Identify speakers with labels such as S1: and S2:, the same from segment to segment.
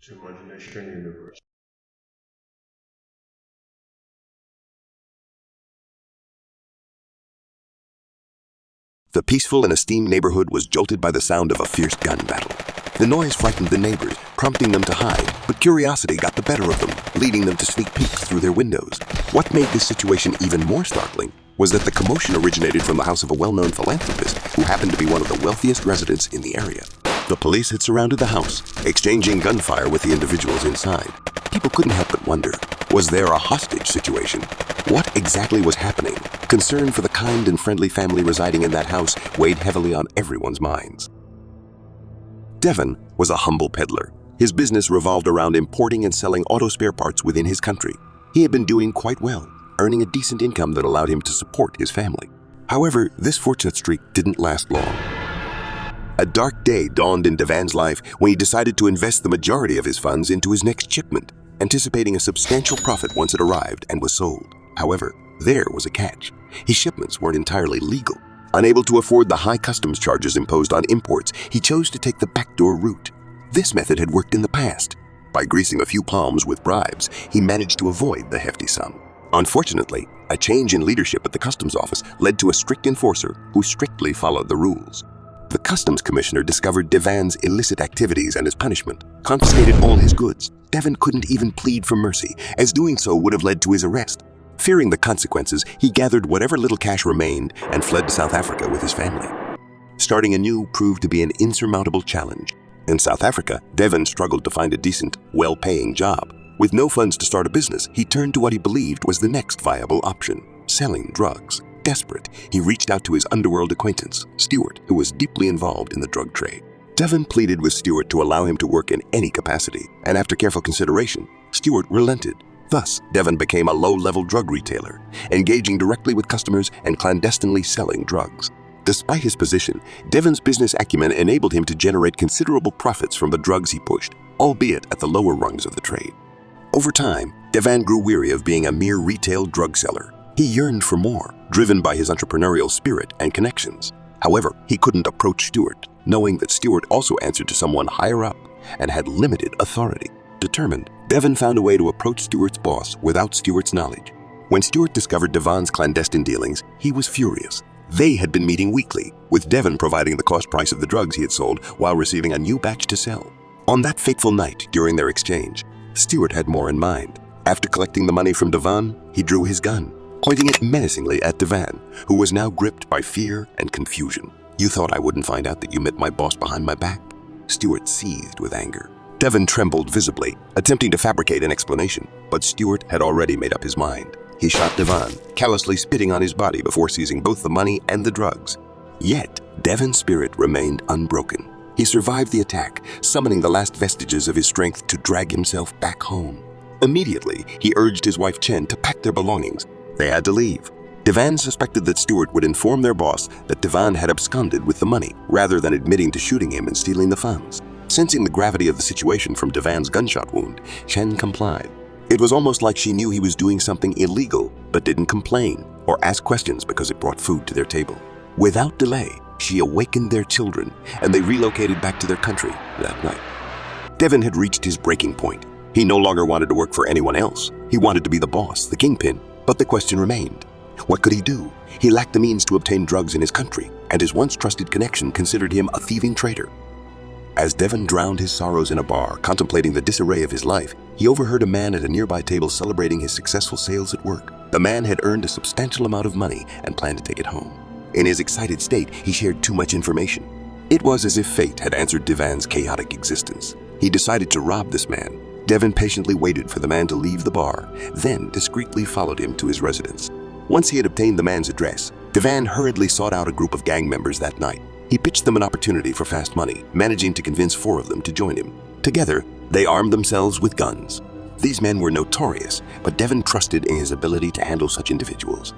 S1: to imagination universe.
S2: The peaceful and esteemed neighborhood was jolted by the sound of a fierce gun battle. The noise frightened the neighbors, prompting them to hide, but curiosity got the better of them, leading them to sneak peeks through their windows. What made this situation even more startling was that the commotion originated from the house of a well-known philanthropist who happened to be one of the wealthiest residents in the area. The police had surrounded the house, exchanging gunfire with the individuals inside. People couldn't help but wonder, was there a hostage situation? What exactly was happening? Concern for the kind and friendly family residing in that house weighed heavily on everyone's minds. Devon was a humble peddler. His business revolved around importing and selling auto spare parts within his country. He had been doing quite well, earning a decent income that allowed him to support his family. However, this fortunate streak didn't last long. A dark day dawned in Devon's life when he decided to invest the majority of his funds into his next shipment, anticipating a substantial profit once it arrived and was sold. However, there was a catch. His shipments weren't entirely legal. Unable to afford the high customs charges imposed on imports, he chose to take the backdoor route. This method had worked in the past. By greasing a few palms with bribes, he managed to avoid the hefty sum. Unfortunately, a change in leadership at the customs office led to a strict enforcer who strictly followed the rules. The customs commissioner discovered Devon's illicit activities, and as punishment, confiscated all his goods. Devon couldn't even plead for mercy, as doing so would have led to his arrest. Fearing the consequences, he gathered whatever little cash remained and fled to South Africa with his family. Starting anew proved to be an insurmountable challenge. In South Africa, Devon struggled to find a decent, well-paying job. With no funds to start a business, he turned to what he believed was the next viable option: selling drugs. Desperate, he reached out to his underworld acquaintance, Stewart, who was deeply involved in the drug trade. Devon pleaded with Stewart to allow him to work in any capacity, and after careful consideration, Stewart relented. Thus, Devon became a low-level drug retailer, engaging directly with customers and clandestinely selling drugs. Despite his position, Devon's business acumen enabled him to generate considerable profits from the drugs he pushed, albeit at the lower rungs of the trade. Over time, Devon grew weary of being a mere retail drug seller. He yearned for more, driven by his entrepreneurial spirit and connections. However, he couldn't approach Stewart, knowing that Stewart also answered to someone higher up and had limited authority. Determined, Devon found a way to approach Stewart's boss without Stewart's knowledge. When Stewart discovered Devon's clandestine dealings, he was furious. They had been meeting weekly, with Devon providing the cost price of the drugs he had sold while receiving a new batch to sell. On that fateful night during their exchange, Stewart had more in mind. After collecting the money from Devon, he drew his gun, pointing it menacingly at Devon, who was now gripped by fear and confusion. "You thought I wouldn't find out that you met my boss behind my back?" Stewart seethed with anger. Devon trembled visibly, attempting to fabricate an explanation, but Stewart had already made up his mind. He shot Devon, callously spitting on his body before seizing both the money and the drugs. Yet, Devon's spirit remained unbroken. He survived the attack, summoning the last vestiges of his strength to drag himself back home. Immediately, he urged his wife Chen to pack their belongings. They had to leave. Devon suspected that Stewart would inform their boss that Devon had absconded with the money, rather than admitting to shooting him and stealing the funds. Sensing the gravity of the situation from Devon's gunshot wound, Chen complied. It was almost like she knew he was doing something illegal, but didn't complain or ask questions because it brought food to their table. Without delay, she awakened their children, and they relocated back to their country that night. Devon had reached his breaking point. He no longer wanted to work for anyone else. He wanted to be the boss, the kingpin. But the question remained, what could he do? He lacked the means to obtain drugs in his country, and his once trusted connection considered him a thieving traitor. As Devon drowned his sorrows in a bar, contemplating the disarray of his life, he overheard a man at a nearby table celebrating his successful sales at work. The man had earned a substantial amount of money and planned to take it home. In his excited state, he shared too much information. It was as if fate had answered Devon's chaotic existence. He decided to rob this man. Devon patiently waited for the man to leave the bar, then discreetly followed him to his residence. Once he had obtained the man's address, Devon hurriedly sought out a group of gang members that night. He pitched them an opportunity for fast money, managing to convince 4 of them to join him. Together, they armed themselves with guns. These men were notorious, but Devon trusted in his ability to handle such individuals.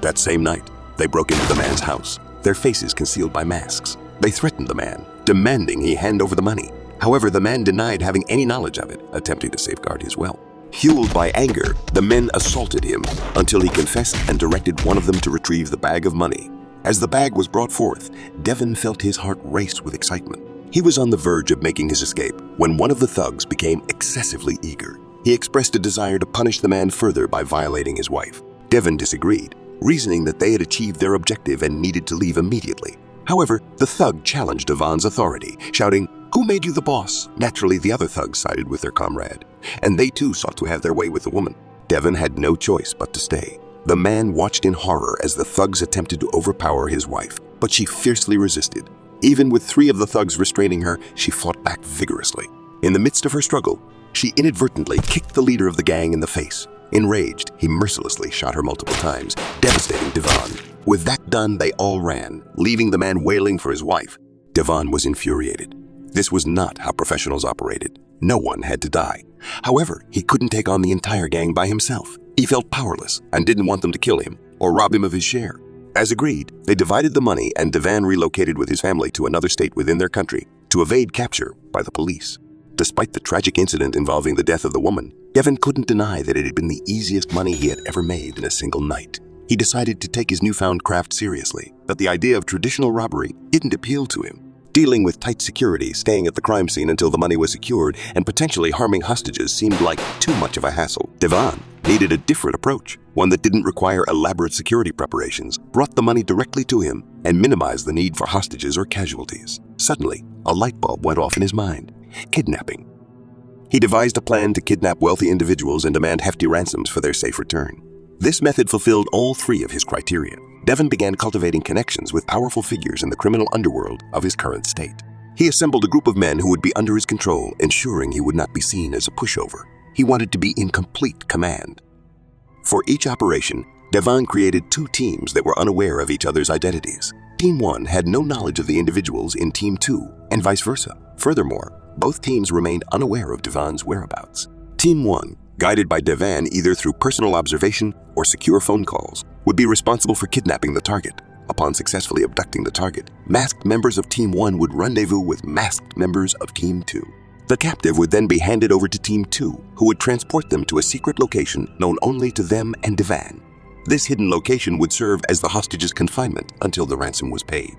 S2: That same night, they broke into the man's house, their faces concealed by masks. They threatened the man, demanding he hand over the money. However, the man denied having any knowledge of it, attempting to safeguard his wealth. Fueled by anger, the men assaulted him until he confessed and directed one of them to retrieve the bag of money. As the bag was brought forth, Devon felt his heart race with excitement. He was on the verge of making his escape when one of the thugs became excessively eager. He expressed a desire to punish the man further by violating his wife. Devon disagreed, reasoning that they had achieved their objective and needed to leave immediately. However, the thug challenged Devon's authority, shouting, "Who made you the boss?" Naturally, the other thugs sided with their comrade, and they too sought to have their way with the woman. Devon had no choice but to stay. The man watched in horror as the thugs attempted to overpower his wife, but she fiercely resisted. Even with 3 of the thugs restraining her, she fought back vigorously. In the midst of her struggle, she inadvertently kicked the leader of the gang in the face. Enraged, he mercilessly shot her multiple times, devastating Devon. With that done, they all ran, leaving the man wailing for his wife. Devon was infuriated. This was not how professionals operated. No one had to die. However, he couldn't take on the entire gang by himself. He felt powerless and didn't want them to kill him or rob him of his share. As agreed, they divided the money and Devon relocated with his family to another state within their country to evade capture by the police. Despite the tragic incident involving the death of the woman, Devon couldn't deny that it had been the easiest money he had ever made in a single night. He decided to take his newfound craft seriously, but the idea of traditional robbery didn't appeal to him. Dealing with tight security, staying at the crime scene until the money was secured, and potentially harming hostages seemed like too much of a hassle. Devon needed a different approach, one that didn't require elaborate security preparations, brought the money directly to him, and minimized the need for hostages or casualties. Suddenly, a light bulb went off in his mind. Kidnapping. He devised a plan to kidnap wealthy individuals and demand hefty ransoms for their safe return. This method fulfilled all 3 of his criteria. Devon began cultivating connections with powerful figures in the criminal underworld of his current state. He assembled a group of men who would be under his control, ensuring he would not be seen as a pushover. He wanted to be in complete command. For each operation, Devon created 2 teams that were unaware of each other's identities. Team 1 had no knowledge of the individuals in Team 2, and vice versa. Furthermore, both teams remained unaware of Devon's whereabouts. Team 1, guided by Devon either through personal observation or secure phone calls, would be responsible for kidnapping the target. Upon successfully abducting the target, masked members of Team 1 would rendezvous with masked members of Team 2. The captive would then be handed over to Team 2, who would transport them to a secret location known only to them and Devon. This hidden location would serve as the hostage's confinement until the ransom was paid.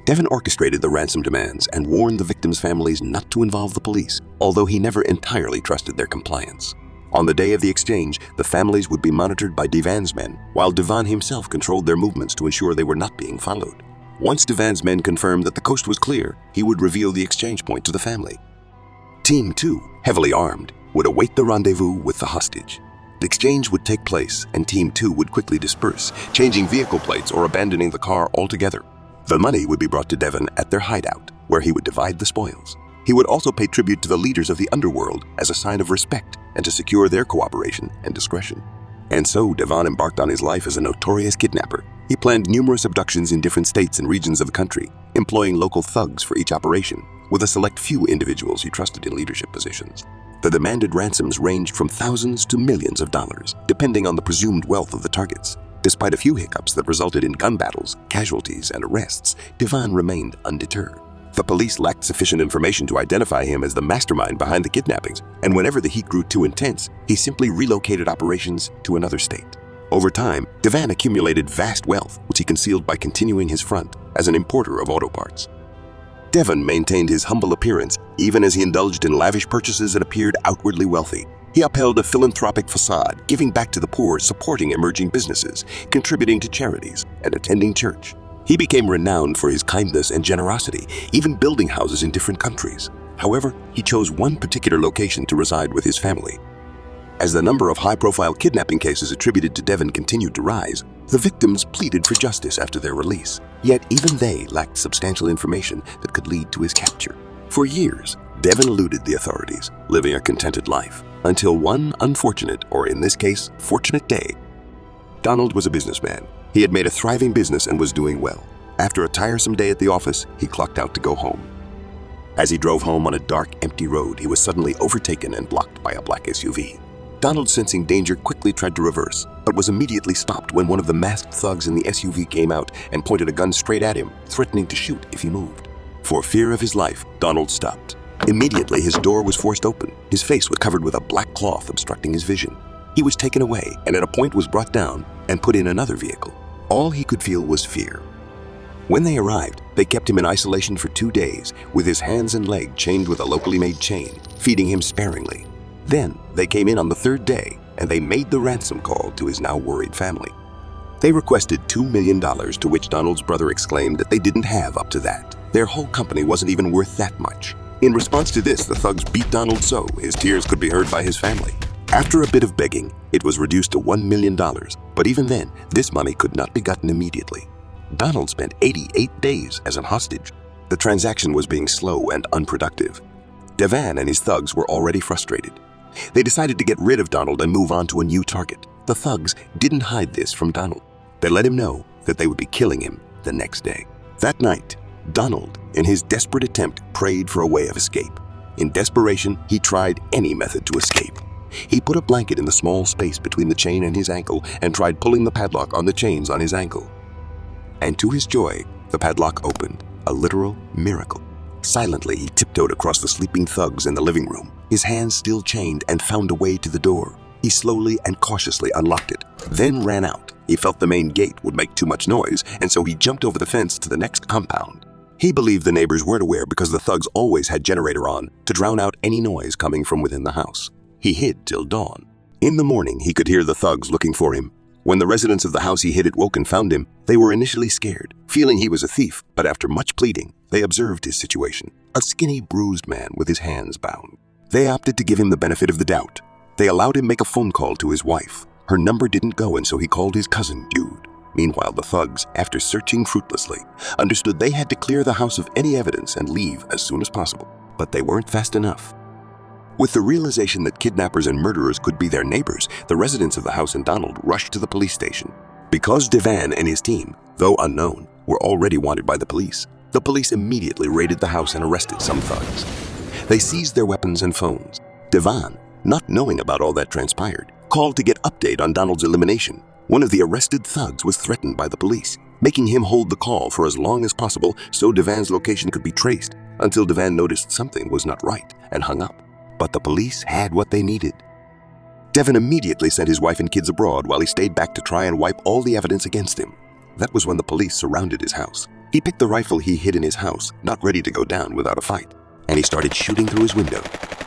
S2: Devon orchestrated the ransom demands and warned the victims' families not to involve the police, although he never entirely trusted their compliance. On the day of the exchange, the families would be monitored by Devon's men, while Devon himself controlled their movements to ensure they were not being followed. Once Devon's men confirmed that the coast was clear, he would reveal the exchange point to the family. Team 2, heavily armed, would await the rendezvous with the hostage. The exchange would take place, and Team 2 would quickly disperse, changing vehicle plates or abandoning the car altogether. The money would be brought to Devon at their hideout, where he would divide the spoils. He would also pay tribute to the leaders of the underworld as a sign of respect and to secure their cooperation and discretion. And so Devon embarked on his life as a notorious kidnapper. He planned numerous abductions in different states and regions of the country, employing local thugs for each operation, with a select few individuals he trusted in leadership positions. The demanded ransoms ranged from thousands to millions of dollars, depending on the presumed wealth of the targets. Despite a few hiccups that resulted in gun battles, casualties, and arrests, Devon remained undeterred. The police lacked sufficient information to identify him as the mastermind behind the kidnappings, and whenever the heat grew too intense, he simply relocated operations to another state. Over time, Devon accumulated vast wealth, which he concealed by continuing his front as an importer of auto parts. Devon maintained his humble appearance, even as he indulged in lavish purchases and appeared outwardly wealthy. He upheld a philanthropic facade, giving back to the poor, supporting emerging businesses, contributing to charities, and attending church. He became renowned for his kindness and generosity, even building houses in different countries. However, he chose one particular location to reside with his family. As the number of high-profile kidnapping cases attributed to Devon continued to rise, the victims pleaded for justice after their release. Yet even they lacked substantial information that could lead to his capture. For years, Devon eluded the authorities, living a contented life, until one unfortunate, or in this case, fortunate day. Donald was a businessman. He had made a thriving business and was doing well. After a tiresome day at the office, he clocked out to go home. As he drove home on a dark, empty road, he was suddenly overtaken and blocked by a black SUV. Donald, sensing danger, quickly tried to reverse, but was immediately stopped when one of the masked thugs in the SUV came out and pointed a gun straight at him, threatening to shoot if he moved. For fear of his life, Donald stopped. Immediately, his door was forced open. His face was covered with a black cloth obstructing his vision. He was taken away and at a point was brought down and put in another vehicle. All he could feel was fear. When they arrived, They kept him in isolation for 2 days, with his hands and leg chained with a locally made chain, feeding him sparingly. Then they came in on the 3rd day, and they made the ransom call to his now worried family. They requested $2 million, to which Donald's brother exclaimed that they didn't have up to that. Their whole company wasn't even worth that much. In response to this, the thugs beat Donald so his tears could be heard by his family. After a bit of begging, it was reduced to $1 million, but even then, this money could not be gotten immediately. Donald spent 88 days as a hostage. The transaction was being slow and unproductive. Devon and his thugs were already frustrated. They decided to get rid of Donald and move on to a new target. The thugs didn't hide this from Donald. They let him know that they would be killing him the next day. That night, Donald, in his desperate attempt, prayed for a way of escape. In desperation, he tried any method to escape. He put a blanket in the small space between the chain and his ankle and tried pulling the padlock on the chains on his ankle. And to his joy, the padlock opened, a literal miracle. Silently, he tiptoed across the sleeping thugs in the living room, his hands still chained, and found a way to the door. He slowly and cautiously unlocked it, then ran out. He felt the main gate would make too much noise, and so he jumped over the fence to the next compound. He believed the neighbors weren't aware because the thugs always had generator on to drown out any noise coming from within the house. He hid till dawn. In the morning, he could hear the thugs looking for him. When the residents of the house he hid at woke and found him, they were initially scared, feeling he was a thief, but after much pleading, they observed his situation, a skinny, bruised man with his hands bound. They opted to give him the benefit of the doubt. They allowed him make a phone call to his wife. Her number didn't go, and so he called his cousin, Jude. Meanwhile, the thugs, after searching fruitlessly, understood they had to clear the house of any evidence and leave as soon as possible. But they weren't fast enough. With the realization that kidnappers and murderers could be their neighbors, the residents of the house and Donald rushed to the police station. Because Devon and his team, though unknown, were already wanted by the police immediately raided the house and arrested some thugs. They seized their weapons and phones. Devon, not knowing about all that transpired, called to get update on Donald's elimination. One of the arrested thugs was threatened by the police, making him hold the call for as long as possible so Devon's location could be traced, until Devon noticed something was not right and hung up. But the police had what they needed. Devon immediately sent his wife and kids abroad while he stayed back to try and wipe all the evidence against him. That was when the police surrounded his house. He picked the rifle he hid in his house, not ready to go down without a fight, and he started shooting through his window.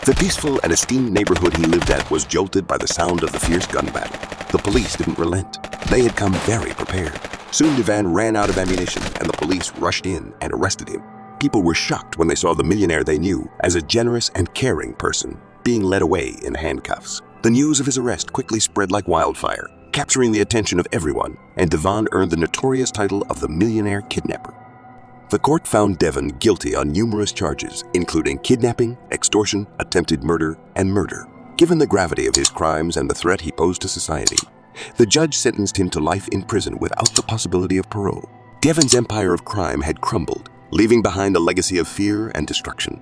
S2: The peaceful and esteemed neighborhood he lived at was jolted by the sound of the fierce gun battle. The police didn't relent. They had come very prepared. Soon Devon ran out of ammunition, and the police rushed in and arrested him. People were shocked when they saw the millionaire they knew as a generous and caring person being led away in handcuffs. The news of his arrest quickly spread like wildfire, capturing the attention of everyone, and Devon earned the notorious title of the Millionaire Kidnapper. The court found Devon guilty on numerous charges, including kidnapping, extortion, attempted murder, and murder. Given the gravity of his crimes and the threat he posed to society, the judge sentenced him to life in prison without the possibility of parole. Devon's empire of crime had crumbled, leaving behind a legacy of fear and destruction.